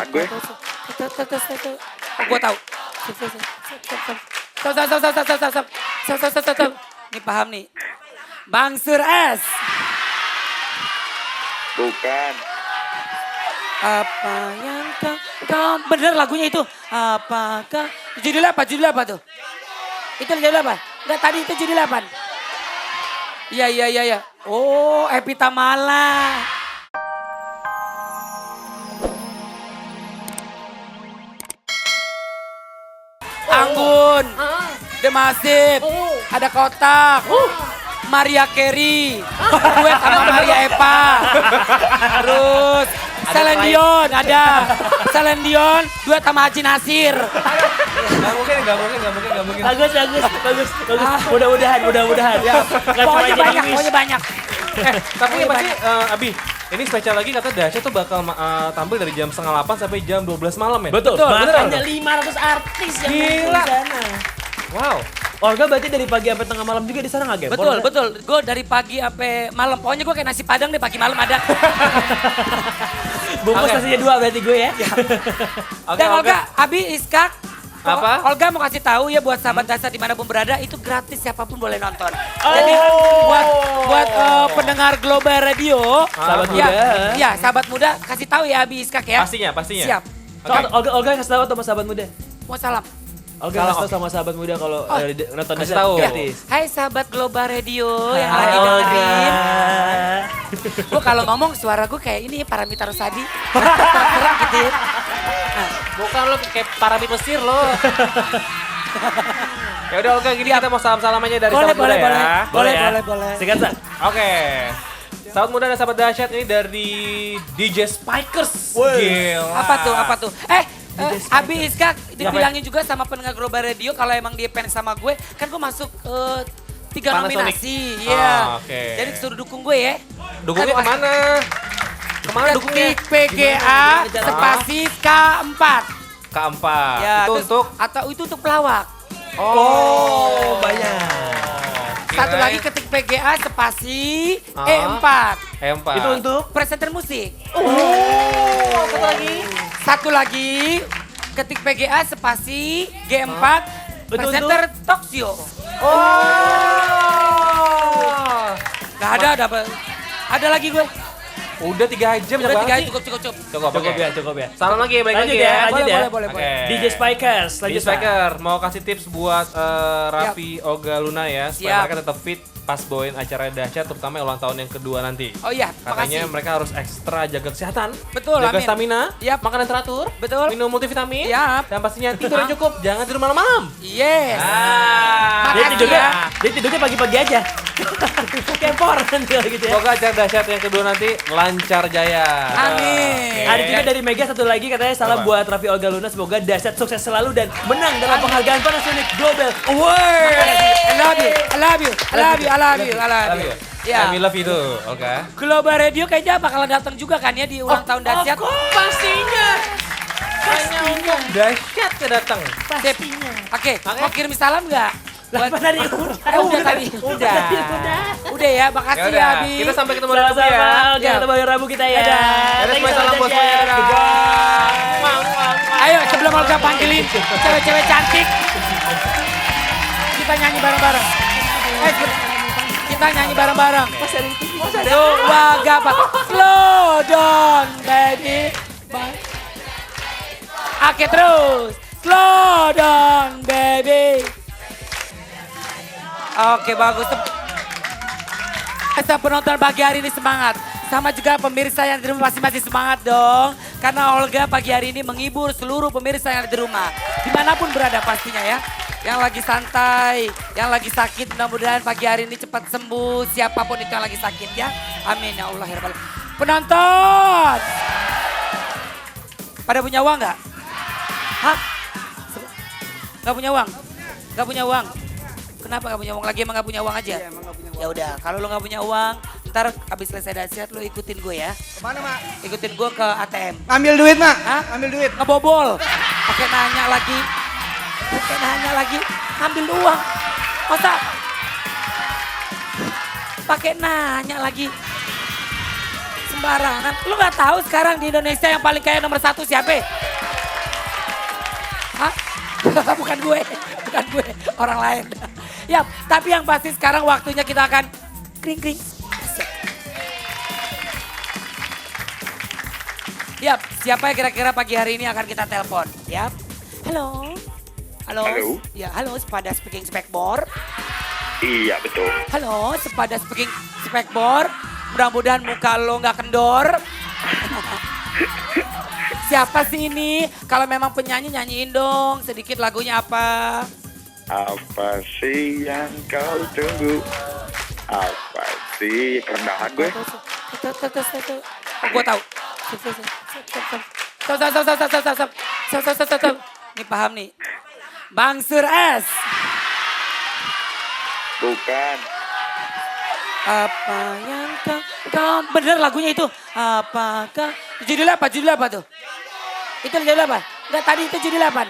Apaan gue? Gue tahu. Stop. Ini paham nih. Bang Sur S. Bukan. Apa yang kau bener lagunya itu. Apakah judulnya apa tuh? Itu judul apa? Enggak, tadi itu judul apa? Iya. Oh, Epita Mala. Anggun, The Massive, ada Kotak, Maria Carey, duet sama Maria Eva, terus Celine Dion ada, Celine Dion duet sama Haji Nasir. Gak mungkin. Bagus. Mudah-mudahan. Ya, Pokoknya banyak. Tapi pasti Abi, ini spesial lagi kata Dahsyat tuh bakal tampil dari jam 7:30 sampai jam 12 malam ya? Betul. Beneran? Makanya 500 artis yang Gila. di sana. Wow. Olga berarti dari pagi sampai tengah malam juga di sana nggak game? Betul. Gue dari pagi sampai malam. Pokoknya gue kayak nasi padang deh, pagi malam ada. Bungkus Oke. nasinya 2 berarti gue ya. Dan Olga, Abi, Iskak, Apa? Olga mau kasih tahu ya buat sahabat Dahsyat dimanapun berada, itu gratis, siapapun boleh nonton. Jadi buat pendengar Global Radio, Sahabat ya, muda. ya sahabat muda, kasih tahu ya Abi Iskak ya. Pastinya. Siap. Soal Olga kasih tahu sama sahabat muda. Mau salam. Olga Salam, kasih tahu sama sahabat muda kalau nonton kasih Dahsyat tahu. gratis. Hai sahabat Global Radio yang lagi dengerin. Gue kalau ngomong suara gue kayak ini Paramita Rosadi. Serang gitu ya. Bukan lo kayak Paramit Mesir lo. Ya udah Olga, gini kita mau salam-salam aja dari sahabat muda ya. Boleh. Sikat, Sa. Oke. Sahabat muda dan sahabat Dahsyat ini dari DJ Spikers. Gila. Apa tuh? Abi Iskak dibilangin juga sama pendengar Global Radio kalau emang dia fans sama gue, kan gue masuk 3 Panasonic. nominasi. Iya. Oke. Jadi suruh dukung gue ya. Dukungnya kemana? Kemana dukungnya? Ketik PGA spasi K4. K4. Ya, Itu terus- untuk? atau itu untuk pelawak. Oh, banyak. Satu Kirain lagi ketik PGA spasi Ah. E4. E4. Itu untuk? Presenter musik. Satu lagi. Satu lagi ketik PGA spasi G4 Itu presenter talk show. Oh. Gak ada. Ada lagi gue. Udah 3 jam Udah 3 banget sih. cukup. Cukup ya. Salam lagi, balik Lanjut lagi ya, ya. lanjut ya. Boleh. Oke. DJ Spikers, DJ lanjut, Sa. Spiker mau kasih tips buat Raffi, Olga, Luna ya supaya Siap. mereka tetap fit pas bawain acara Dahsyat terutama ulang tahun yang kedua nanti. Oh iya, Katanya makasih. mereka harus ekstra jaga kesehatan, Betul, jaga amin. stamina, Yap. makan yang teratur, Betul. minum multivitamin, Yap. dan pastinya tidur yang cukup, jangan tidur malam-malam. Yes. Ah, Dia Makasih tidurnya pagi-pagi aja. Kempor nanti kalau gitu ya. Semoga acara Dahsyat yang kedua nanti lancar jaya. Amin. Ada juga dari Mega satu lagi katanya salam Apa? buat Raffi, Olga, Luna. Semoga Dahsyat sukses selalu dan menang dalam penghargaan Panasonic Global Award. I love you. Love you. Ya. Kami love you tuh, oke. Global Radio kayaknya bakalan datang juga kan ya di ulang tahun Dahsyat. Pastinya. Dahsyat kedatang. Sip. Oke, mau kirim salam nggak? Lah, Buat- tadi udah tadi. Udah ya, makasih ya, Yaudah, Abi. kita sampai ketemu lagi Sama-sama. ya. Olga, Ya. ketemu hari Rabu kita ya. Dadah. Dadah, Thank you, semua salam buat Dahsyat. semuanya. Dadah. Goodbye. Ayo sebelum Olga panggilin cewek-cewek cantik, kita nyanyi bareng-bareng. Kita nyanyi bareng-bareng. Dua gapa, slow down baby. Oke terus, slow down baby. Oke bagus. Kita penonton pagi hari ini semangat. Sama juga pemirsa yang di rumah masing-masing semangat dong. Karena Olga pagi hari ini menghibur seluruh pemirsa yang ada di rumah. Dimanapun berada pastinya ya. Yang lagi santai, yang lagi sakit mudah-mudahan pagi hari ini cepat sembuh. Siapapun itu yang lagi sakit ya. Amin ya Allah ya Rabbal. Penonton. Pada punya uang nggak? Hah? Nggak punya uang? Nggak punya uang? Kenapa nggak punya uang? Lagi emang nggak punya uang aja? Ya udah, kalau lo nggak punya uang, ntar abis selesai Dahsyat lo ikutin gue ya. Kemana, Mak? Ikutin gue ke ATM. Ambil duit, Mak. Hah? Ambil duit. Ngebobol. Pakai nanya lagi. Ambil uang. Masa? Pakai nanya lagi. sembarangan. Lu nggak tahu sekarang di Indonesia yang paling kaya nomor 1 siapa? Hah? Bukan gue, orang lain. Ya, tapi yang pasti sekarang waktunya kita akan kring-kring. Yap, siapa yang kira-kira pagi hari ini akan kita telepon? Yap. Halo. Halo. Halo. Ya, halo Sepada Speaking Spekbor. Iya betul. Halo, Sepada Speaking Spekbor. Mudah-mudahan muka lo nggak kendor. Siapa sih ini? Kalau memang penyanyi nyanyiin dong. Sedikit lagunya apa? Apa sih yang kau tunggu? Apa sih kerendahan gue? Oh, gue tahu. Stop. Nih paham nih. Bang Sur S. Bukan. Apa yang kau bener lagunya itu? Apakah judulnya apa tuh? Itu judulnya apa? Enggak, tadi itu judulnya apa?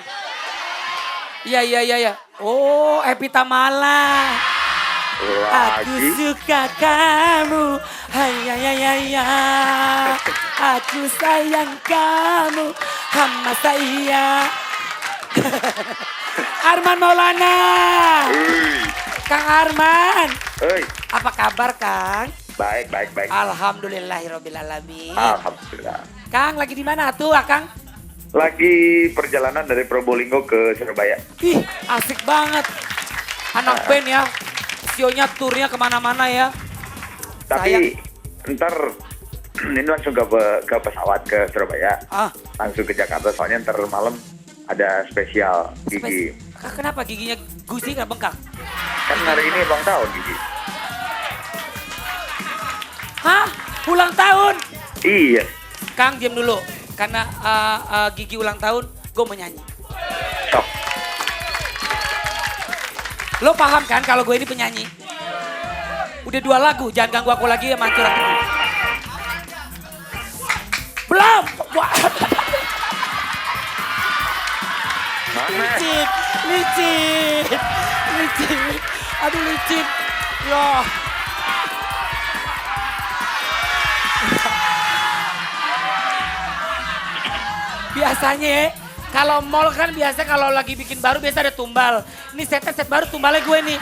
Iya. Oh, Epita Mala. Aku Lagi. suka kamu, hayaya. Aku sayang kamu, hama saya. Arman Maulana, Hei. Kang Arman. Hei. Apa kabar Kang? Baik. Alhamdulillahirobbilalamin. Alhamdulillah. Kang lagi di mana tuh Kang? Lagi perjalanan dari Probolinggo ke Surabaya. Ih asik banget. Anak band ya. Sionya turnya kemana-mana ya. Tapi ntar ini langsung ke pesawat ke Surabaya. Langsung ke Jakarta soalnya ntar malam ada spesial Gigi. Kenapa giginya gusi nggak bengkak? Kan hari ini ulang tahun Gigi. Hah? Ulang tahun? Iya. Kang diam dulu. Karena Gigi ulang tahun, gue mau nyanyi. Sok. Lo paham kan kalau gue ini penyanyi? Udah 2 lagu, jangan ganggu aku lagi ya mancur aku. Belum! Mana? Licin. Aduh licin. Loh. Biasanya kalau mall kan biasa kalau lagi bikin baru biasa ada tumbal. Ini set baru tumbalnya gue nih.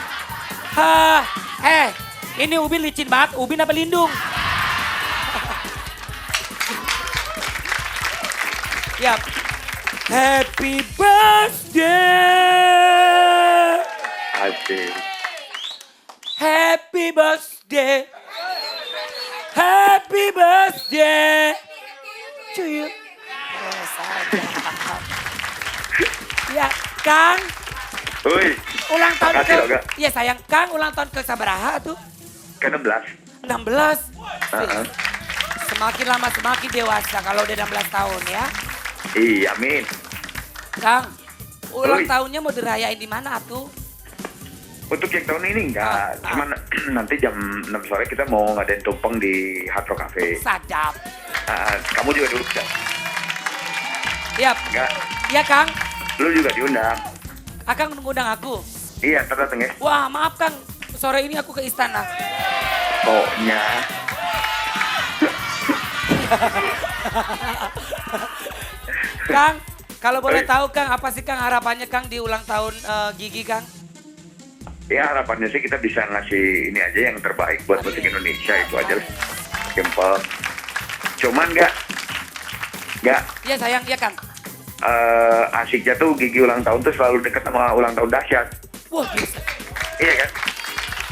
Ini Ubin licin banget. Ubin apa Lindung? Yap. Happy birthday. Asik. Happy birthday. Happy birthday. Cuy. Ya, Kang. Woi. Ulang tahun Makasih loh, ke... Kak. Iya sayang, Kang ulang tahun ke sabaraha tuh? Ke-16. 16. Heeh. Semakin lama semakin dewasa kalau udah 16 tahun ya. Iya, amin. Kang, ulang Oi. tahunnya mau dirayain di mana tuh? Untuk yang tahun ini enggak, cuman nanti jam 6 sore kita mau ngadain tumpeng di Hard Rock Cafe. Sadap. Kamu juga dulu kan? Yap. Enggak, Iya Kang, lu juga diundang. Akang ngundang aku. Iya, ntar dateng ya. Wah maaf Kang, sore ini aku ke istana. Pokoknya. Kang, kalau boleh Oi. tahu Kang, apa sih Kang harapannya Kang di ulang tahun Gigi Kang? Ya harapannya sih kita bisa ngasih ini aja yang terbaik buat musik Indonesia, itu aja lah. Simple. Cuman enggak. Iya sayang, iya Kang. Asiknya tuh Gigi ulang tahun tuh selalu deket sama ulang tahun dahsyat. Wah bisa. Iya kan?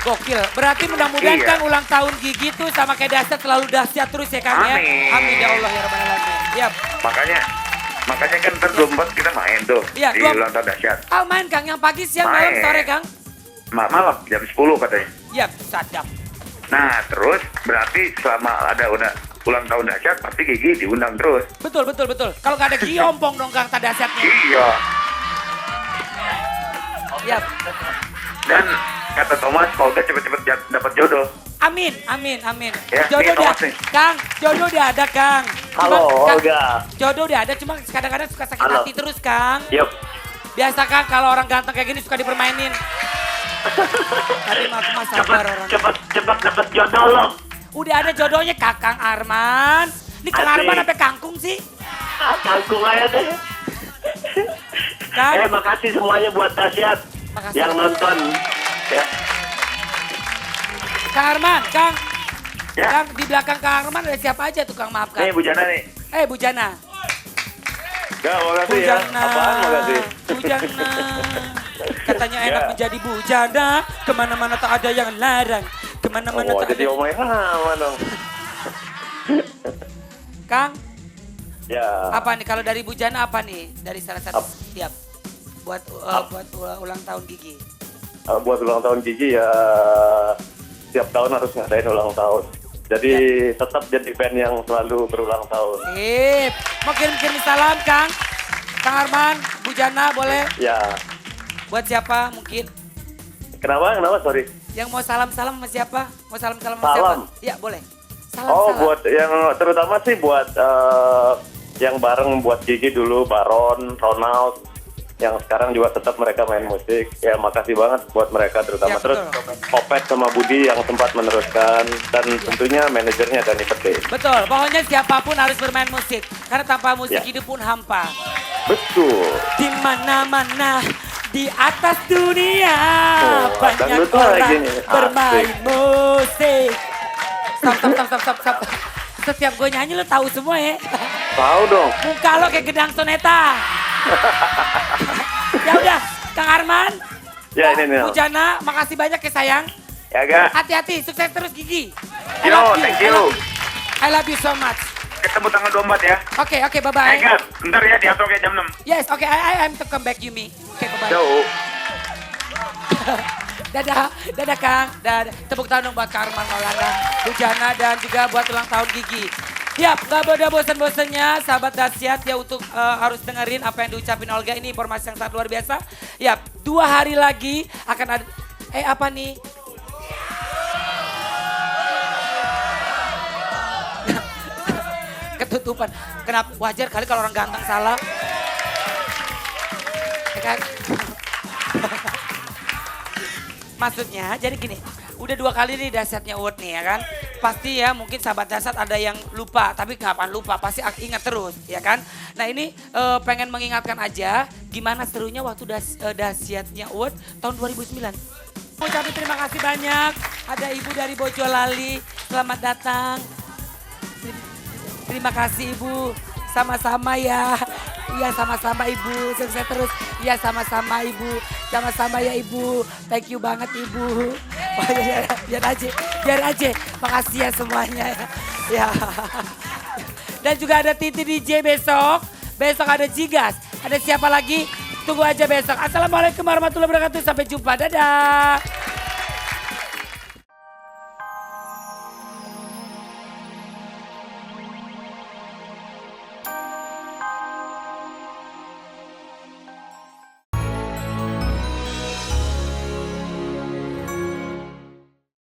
Gokil. Berarti mudah-mudahan Iya. Kang ulang tahun Gigi tuh sama kayak dahsyat selalu dahsyat terus ya Kang ya. Amin. Amin ya Allah ya Rabbal Alamin. Yap. Makanya kan ntar 24 kita main tuh Iya, di 24. ulang tahun dahsyat. Main Kang yang pagi, siang, malam, Main. sore Kang. Malam jam 10 katanya. Yap, sadap. Nah terus berarti selama ada ulang tahun dahsyat pasti Gigi diundang terus. Betul. Kalau nggak ada Gigi ompong dong Kang tak dahsyatnya. Iya. Yap. Dan kata Thomas semoga cepet-cepet dapat jodoh. Amin. Ya, Jodoh ini dia, Thomas nih. Kang. Jodoh udah ada Kang. Halo, Kang, Olga. jodoh udah ada, cuma kadang-kadang suka sakit Halo. hati terus Kang. Yup. Biasa Kang kalau orang ganteng kayak gini suka dipermainin. Tapi mah aku mah sabar orang. Cepet dapat jodoh lo. Udah ada jodohnya Kakang Arman. Ini Kang Asik. Arman sampai kangkung sih. Kangkung aja deh. Kang, Makasih semuanya buat Dahsyat Makasih. yang nonton. Ya. Kang Arman, Kang. Ya. Kang, di belakang Kang Arman ada siapa aja tuh Kang, maaf Kang. Nih Bu Jana nih. Bu Jana. Gak, makasih Bu ya. Jana. Apaan makasih? Bu Jana. Katanya enak Ya. menjadi Bu Jana. Kemana-mana tak ada yang larang. Kemana-mana Oh, tak jadi ada. Omai Rama dong. Kang, Ya. apa nih kalau dari Bu Jana apa nih? Dari salah satu tiap buat ulang tahun Gigi. Buat ulang tahun Gigi ya setiap tahun harus ngadain ulang tahun. Jadi tetap jadi band yang selalu berulang tahun. Sip. Mau kirim-kirim salam Kang? Kang Arman, Bu Jana boleh? Ya. Buat siapa mungkin? Kenapa? Sorry. Yang mau salam-salam sama siapa? Mau salam-salam sama Salam. siapa? Iya boleh. Salam, Oh, salam. buat yang terutama sih buat yang bareng buat Gigi dulu, Baron, Ronald, yang sekarang juga tetap mereka main musik. Ya makasih banget buat mereka terutama. Ya, Terus betul. Opet sama Budi yang sempat meneruskan dan tentunya manajernya Dani Pete. Betul, pokoknya siapapun harus bermain musik. Karena tanpa musik Ya. hidup pun hampa. Betul. Di mana-mana di atas dunia Oh, banyak dangdut orang lagi nih. bermain Asik. musik. Stop. Setiap gue nyanyi lo tahu semua ya. Tahu dong. Muka lo kayak gedang soneta. Ya udah, Kang Arman. Ya, ini nih. Bu Jana, makasih banyak ya sayang. Ya ga? Hati-hati, sukses terus Gigi. Thank you. I love you so much. Ketemu tanggal 24 ya. Oke, bye-bye. Ga, bentar ya diatur kayak jam 6. Yes, okay, I'm to come back, Yumi. Okay, bye-bye. Jauh. Dadah Kang. Dadah. Tepuk tangan dong buat Kang Arman Maulana, Bu Jana, dan juga buat ulang tahun Gigi. Yap, gak ada bosan-bosannya sahabat Dahsyat ya untuk harus dengerin apa yang diucapin Olga. Ini informasi yang sangat luar biasa. Yap, 2 hari lagi akan ada, apa nih? Ketutupan. Kenapa? Wajar kali kalau orang ganteng salah. Ya kan? Maksudnya, jadi gini, udah 2 kali nih Dahsyatnya award nih ya kan. Pasti ya mungkin sahabat Dahsyat ada yang lupa, tapi kapan lupa, pasti ingat terus ya kan. Nah ini pengen mengingatkan aja gimana serunya waktu Dahsyatnya award tahun 2009. Ucapin terima kasih banyak, ada Ibu dari Bojonegoro, selamat datang. Terima kasih Ibu, sama-sama ya. Iya sama-sama Ibu, sukses terus. Iya sama-sama Ibu, sama-sama ya Ibu. Thank you banget Ibu. Oh, ya, biar aja. Makasih ya semuanya ya. Ya. Dan juga ada Titi DJ besok. Besok ada Jigas. Ada siapa lagi? Tunggu aja besok. Assalamualaikum warahmatullahi wabarakatuh. Sampai jumpa. Dadah.